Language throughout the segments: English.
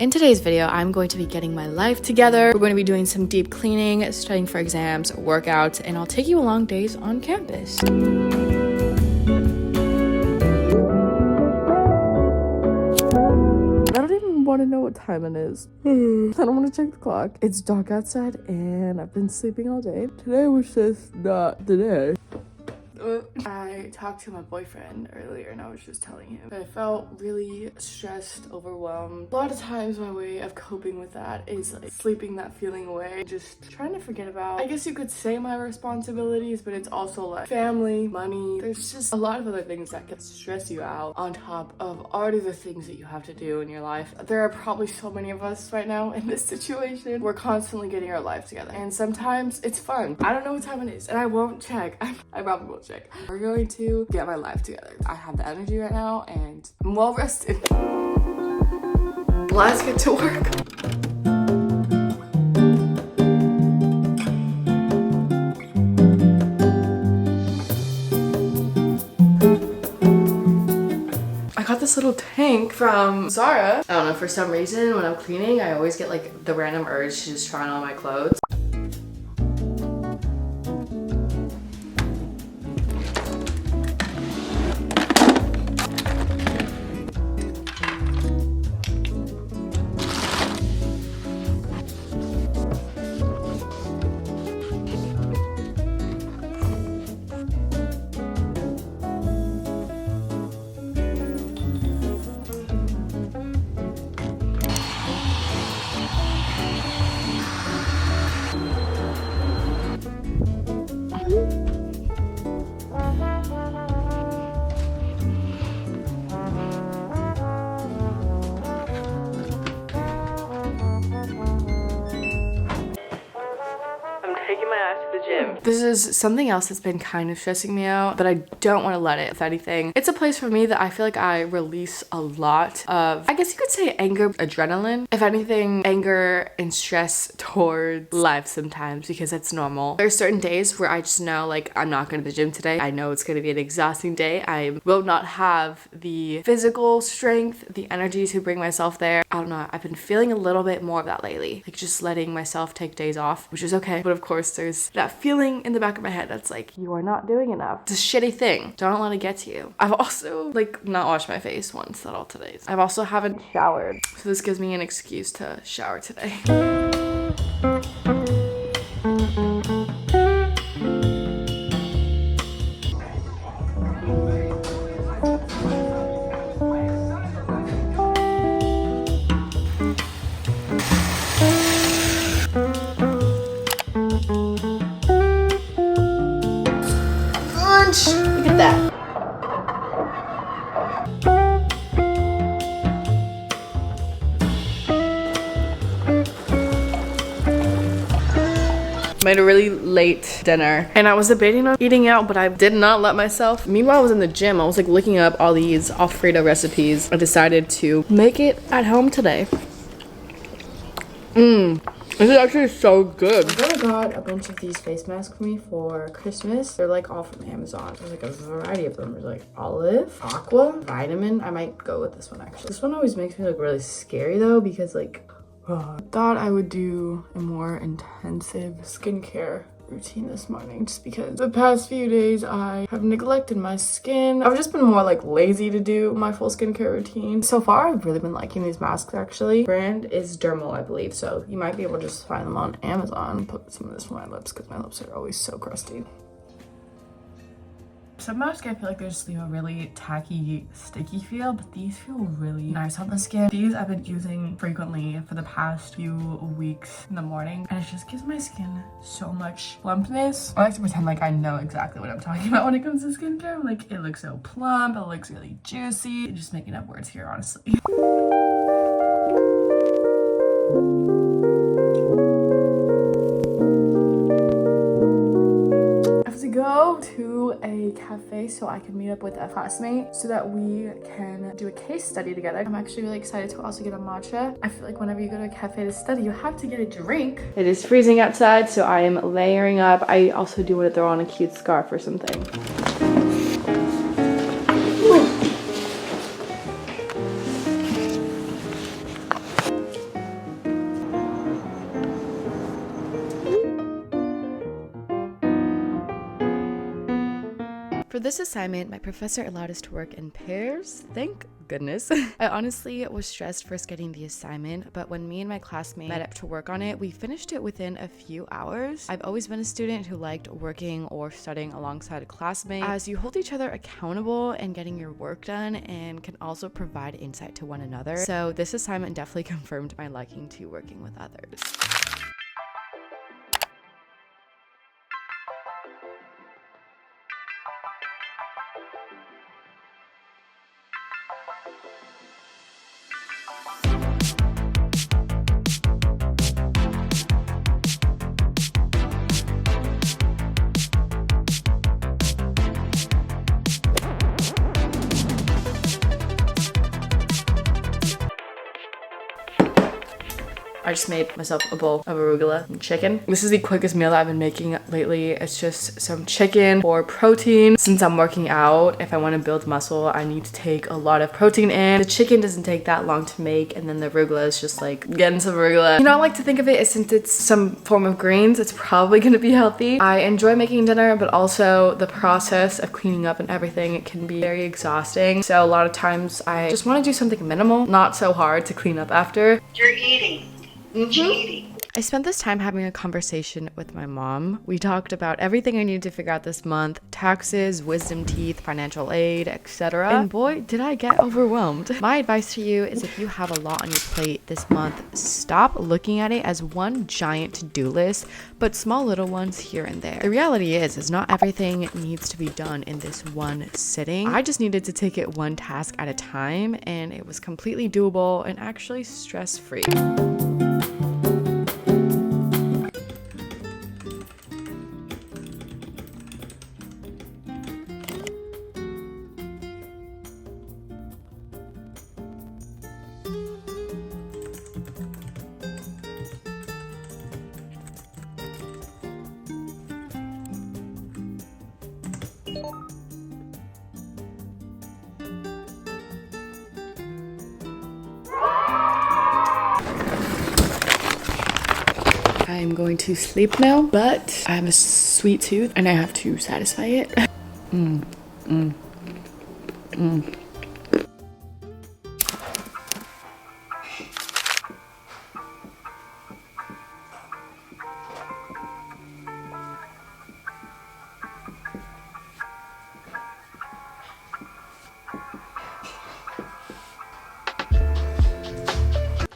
In today's video, I'm going to be getting my life together. We're going to be doing some deep cleaning, studying for exams, workouts, and I'll take you along days on campus. I don't even want to know what time it is. I don't want to check the clock. It's dark outside and I've been sleeping all day. Today was just not the day. I talked to my boyfriend earlier and I was just telling him that I felt really stressed, overwhelmed. A lot of times my way of coping with that is like sleeping that feeling away, just trying to forget about, I guess you could say, my responsibilities, but it's also like family, money. There's just a lot of other things that can stress you out on top of already the things that you have to do in your life. There are probably so many of us right now in this situation. We're constantly getting our life together and sometimes it's fun. I don't know what time it is and I won't check. I probably won't check. We're going to get my life together. I have the energy right now and I'm well rested. Let's get to work. I got this little tank from Zara. I don't know, for some reason when I'm cleaning, I always get like the random urge to just try on all my clothes. This is something else that's been kind of stressing me out, but I don't want to let it. If anything, it's a place for me that I feel like I release a lot of, I guess you could say, anger, adrenaline. If anything, anger and stress towards life sometimes, because that's normal. There's certain days where I just know, like, I'm not going to the gym today. I know it's going to be an exhausting day. I will not have the physical strength, the energy to bring myself there. I don't know. I've been feeling a little bit more of that lately, like just letting myself take days off, which is okay. But of course, there's that feeling in the back of my head that's like, you are not doing enough. It's a shitty thing. Don't let it get to you. I've also like not washed my face once at all today. I've also haven't showered. So this gives me an excuse to shower today. Look at that. Made a really late dinner and I was debating on eating out, but I did not let myself. Meanwhile, I was in the gym. I was like looking up all these Alfredo recipes. I decided to make it at home today. This is actually so good. My brother got a bunch of these face masks for me for Christmas. They're like all from Amazon. There's like a variety of them. There's like olive, aqua, vitamin. I might go with this one actually. This one always makes me look really scary though because like, I thought I would do a more intensive skincare routine this morning just because the past few days I have neglected my skin. I've just been more like lazy to do my full skincare routine. So far I've really been liking these masks actually. Brand is Dermal, I believe, so you might be able to just find them on Amazon. Put some of this on my lips because my lips are always so crusty. Some masks I feel like they just leave a really tacky, sticky feel, but these feel really nice on the skin. These I've been using frequently for the past few weeks in the morning, and it just gives my skin so much plumpness. I like to pretend like I know exactly what I'm talking about when it comes to skincare. Like, it looks so plump, it looks really juicy. I'm just making up words here, honestly. Go to a cafe so I can meet up with a classmate so that we can do a case study together. I'm actually really excited to also get a matcha. I feel like whenever you go to a cafe to study, you have to get a drink. It is freezing outside, so I am layering up. I also do want to throw on a cute scarf or something. For this assignment, my professor allowed us to work in pairs. Thank goodness. I honestly was stressed first getting the assignment, but when me and my classmate met up to work on it, we finished it within a few hours. I've always been a student who liked working or studying alongside a classmate, as you hold each other accountable and getting your work done and can also provide insight to one another. So this assignment definitely confirmed my liking to working with others. I just made myself a bowl of arugula and chicken. This is the quickest meal that I've been making lately. It's just some chicken for protein. Since I'm working out, if I want to build muscle, I need to take a lot of protein in. The chicken doesn't take that long to make, and then the arugula is just like getting some arugula. You know, I like to think of it as since it's some form of greens, it's probably going to be healthy. I enjoy making dinner, but also the process of cleaning up and everything, it can be very exhausting. So a lot of times I just want to do something minimal, not so hard to clean up after. You're eating. Cheating. I spent this time having a conversation with my mom. We talked about everything I needed to figure out this month: taxes, wisdom teeth, financial aid, etc. And boy, did I get overwhelmed. My advice to you is if you have a lot on your plate this month, stop looking at it as one giant to-do list, but small little ones here and there. The reality is not everything needs to be done in this one sitting. I just needed to take it one task at a time, and it was completely doable and actually stress-free. I'm going to sleep now, but I have a sweet tooth and I have to satisfy it.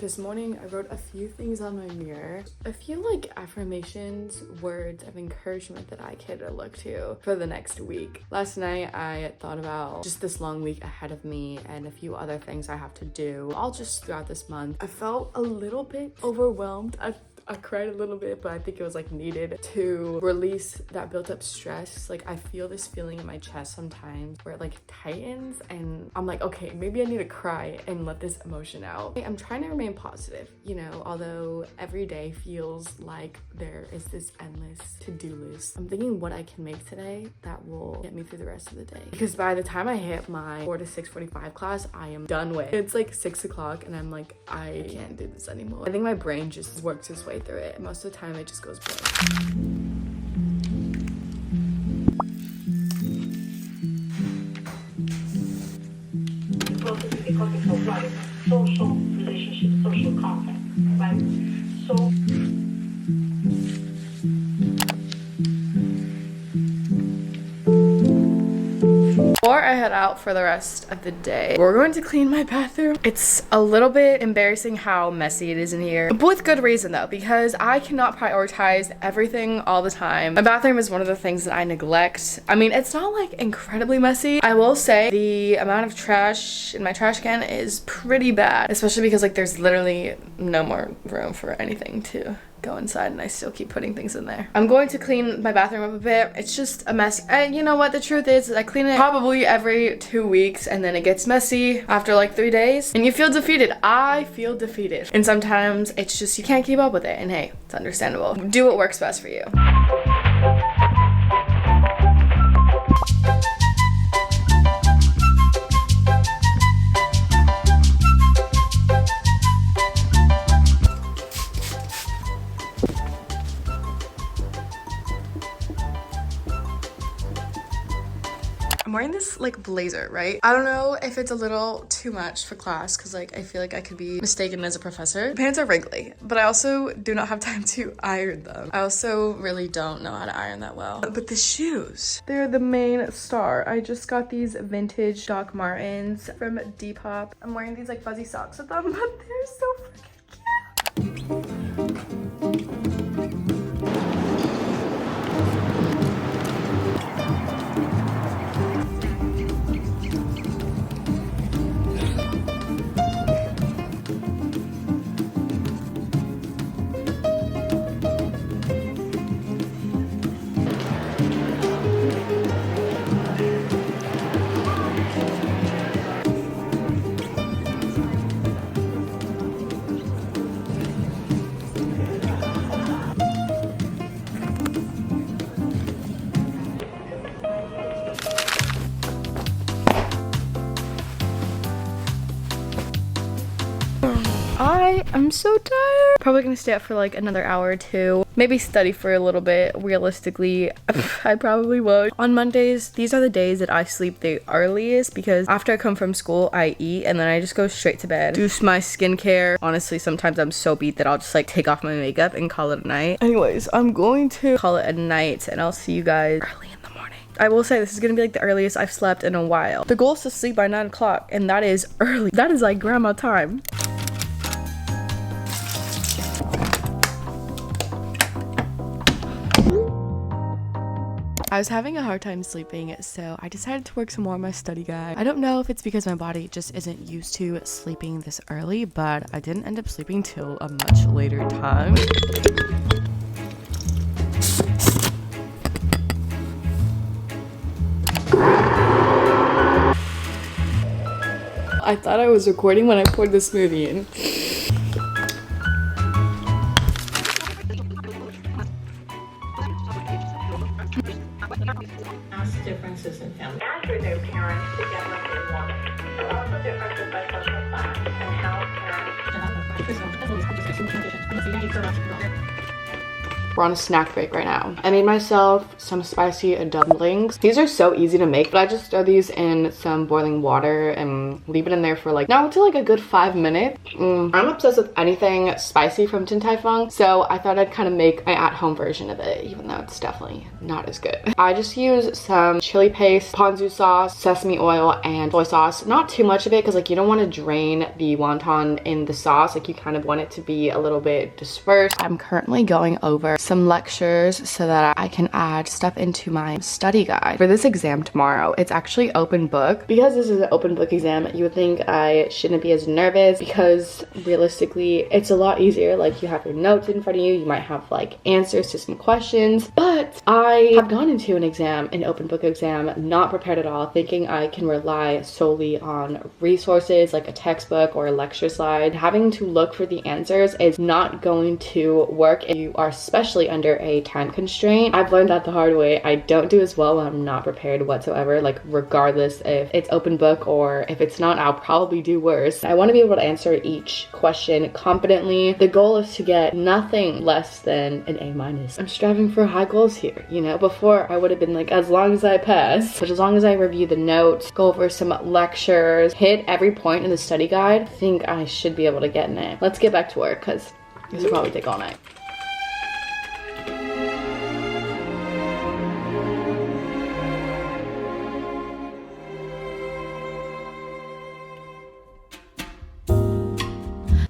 This morning, I wrote a few things on my mirror. A few like affirmations, words of encouragement that I could look to for the next week. Last night, I thought about just this long week ahead of me and a few other things I have to do, all just throughout this month. I felt a little bit overwhelmed. I cried a little bit, but I think it was like needed to release that built up stress. Like I feel this feeling in my chest sometimes where it like tightens and I'm like, okay, maybe I need to cry and let this emotion out. I'm trying to remain positive, you know, although every day feels like there is this endless to-do list. I'm thinking what I can make today that will get me through the rest of the day. Because by the time I hit my 4 to 6:45 class, I am done with. It's like 6 o'clock and I'm like, I can't do this anymore. I think my brain just works its way through it. Most of the time it just goes blank. Because it's a right social relationship, social contact, right? So Before I head out for the rest of the day, we're going to clean my bathroom. It's a little bit embarrassing how messy it is in here, but with good reason though, because I cannot prioritize everything all the time. My bathroom is one of the things that I neglect. I mean, it's not like incredibly messy. I will say the amount of trash in my trash can is pretty bad, especially because like there's literally no more room for anything to go inside and I still keep putting things in there. I'm going to clean my bathroom up a bit. It's just a mess. And you know what? The truth is I clean it probably every 2 weeks and then it gets messy after like 3 days and you feel defeated. I feel defeated. And sometimes it's just you can't keep up with it, and hey, it's understandable. Do what works best for you. wearing this like blazer, right? I don't know if it's a little too much for class because like I feel like I could be mistaken as a professor. The pants are wrinkly, but I also do not have time to iron them. I also really don't know how to iron that well. But the shoes, they're the main star. I just got these vintage Doc Martens from Depop. I'm wearing these like fuzzy socks with them, but they're so freaking cute. I'm so tired. Probably gonna stay up for like another hour or two. Maybe study for a little bit. Realistically, I probably won't. On Mondays, these are the days that I sleep the earliest because after I come from school, I eat and then I just go straight to bed. Do my skincare. Honestly, sometimes I'm so beat that I'll just like take off my makeup and call it a night. Anyways, I'm going to call it a night and I'll see you guys early in the morning. I will say this is gonna be like the earliest I've slept in a while. The goal is to sleep by 9 o'clock and that is early. That is like grandma time. I was having a hard time sleeping, so I decided to work some more on my study guide. I don't know if it's because my body just isn't used to sleeping this early, but I didn't end up sleeping till a much later time. I thought I was recording when I poured the smoothie in. Differences in family. After their parents together in one. Also differences by social class and how parents. We're on a snack break right now. I made myself some spicy dumplings. These are so easy to make, but I just throw these in some boiling water and leave it in there for like, now to like a good 5 minutes. I'm obsessed with anything spicy from Din Tai Fung, so I thought I'd kind of make my at-home version of it, even though it's definitely not as good. I just use some chili paste, ponzu sauce, sesame oil, and soy sauce. Not too much of it because like you don't want to drain the wonton in the sauce. Like you kind of want it to be a little bit dispersed. I'm currently going over some lectures so that I can add stuff into my study guide. For this exam tomorrow, it's actually open book. Because this is an open book exam, you would think I shouldn't be as nervous because realistically, it's a lot easier. Like you have your notes in front of you, you might have like answers to some questions, but I have gone into an exam, an open book exam, not prepared at all, thinking I can rely solely on resources like a textbook or a lecture slide. Having to look for the answers is not going to work if you are especially under a time constraint. I've learned that the hard way. I don't do as well when I'm not prepared whatsoever, like regardless if it's open book or if it's not, I'll probably do worse. I want to be able to answer each question confidently. The goal is to get nothing less than an A-. I'm striving for high goals here, you know? Before I would have been like, as long as I pass, but as long as I review the notes, go over some lectures, hit every point in the study guide, I think I should be able to get an A. Let's get back to work because this will probably take all night.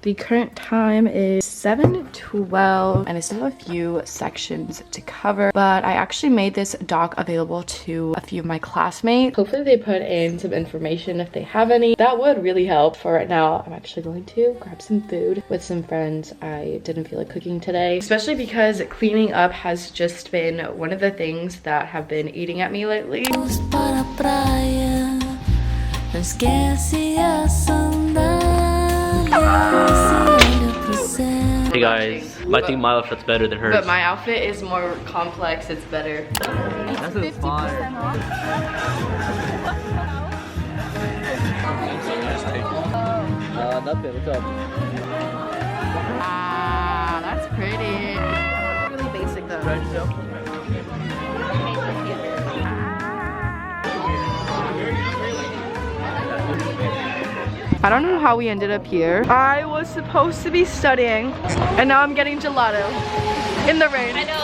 The current time is 7:12 and I still have a few sections to cover, but I actually made this doc available to a few of my classmates. Hopefully they put in some information if they have any. That would really help. For right now, I'm actually going to grab some food with some friends. I didn't feel like cooking today, especially because cleaning up has just been one of the things that have been eating at me lately. Hey guys, I think my outfit's better than hers. But my outfit is more complex, it's better. That's a fire. Nothing, what's up? Ah, that's pretty. Really basic though. I don't know how we ended up here. I was supposed to be studying, and now I'm getting gelato in the rain. I know.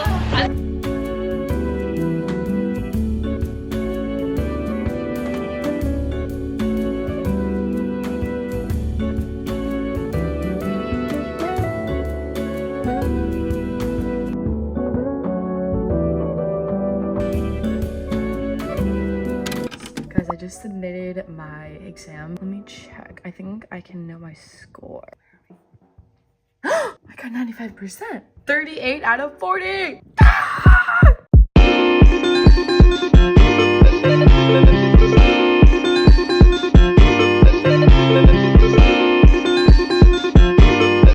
Guys, I just submitted my exam. Let me check. I think I can know my score. I got 95%. 38 out of 40. Ah!